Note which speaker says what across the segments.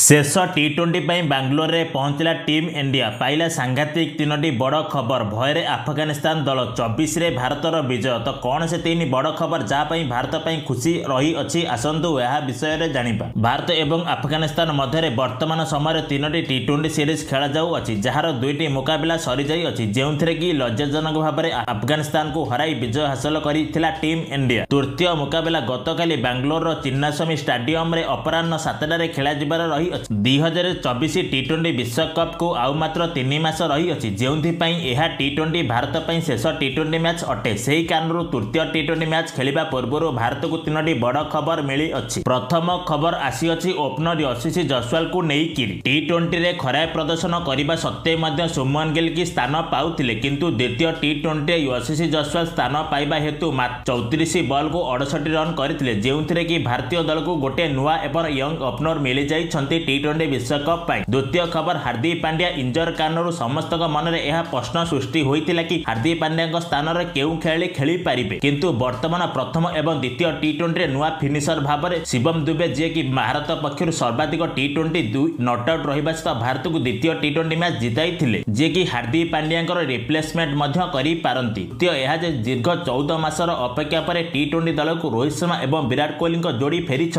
Speaker 1: शेष टी20 बांग्लोर में पहुंचला टीम इंडिया पाइला सांघातिक तीनोटी बड़ खबर भୟରେ आफगानिस्तान दल 24 रे भारतर विजय। तो कौन से तीन बड़ खबर जहाँपाई भारत पर खुशी रही अछि आसंतु यह विषय में जानिबा। भारत एवं आफगानिस्तान मध्य वर्तमान समय तीनोटी टी20 सीरीज खेला जाउअछि जार दुईटी मुकाबला सरी जाई अछि जेउथिरे कि लज्जाजनक भाव में आफगानिस्तान को हराई विजय हासिल करिथिला टीम इंडिया। तृतीय मुकाबला गतकाली बांग्लोर चिन्नास्वामी स्टाडियम रे अपराह्न 7टारे खेला जिबार रही 2024 टी20 विश्वकप को आउ मात्र 3 मास रही अछि जेउथिपाई यह टी20 भारत पर शेष टी20 मैच अटे। सही कारणरू तृतीय टी20 मैच खेलिबा पूर्व भारत को तीनोटी बड़ खबर मिली अछि। प्रथम खबर आसी अछि ओपनर यशस्वी जयसवाल को नेइकिरी टी20 रे खराब प्रदर्शन करने सत्वे मध्य शुभमन गिल की स्थान पाउथिले किंतु द्वितीय टी20 यशस्वी जयसवाल स्थान पाइबा हेतु मात्र 34 बॉल को 68 रन करथिले जेउथिरे कि भारतीय दल को गोटे नुआ एवं यंग ओपनर मिली जाइछन्ती टी20 विश्वकप पाई। द्वितीय खबर हार्दिक पांड्या इंजर कारणरू समस्त मन में यह प्रश्न सृष्टि होइतिला कि हार्दिक पांड्या स्थान में केउ खेलाड़ी खेली पारिबे किंतु वर्तमान प्रथम एवं द्वितीय टी20 नुआ फिनिशर भाव में शिवम दुबे जे कि भारत पक्षर सर्वाधिक टी20 नॉट आउट रहिबा सहित भारत को द्वितीय टी20 मैच जिताई जे कि हार्दिक पांड्या रिप्लेसमेंट करि पारंती। यह दीर्घ 14 मासर अपेक्षा पर टी20 दल को रोहित शर्मा एवं विराट कोहली जोड़ी फेरी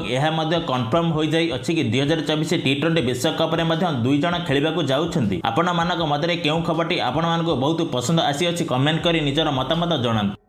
Speaker 1: यह कन्फर्म हो जाई अछि कि 2024 टी20 विश्वकप रे मध्य 2 जण खेलिबाकू जाउछन्ती। आपण मानक मधरे केउ खबरटी आपण मानको बहुत पसंद आसी अछि कमेंट करी निजर मतामत जणाନ୍ତୁ।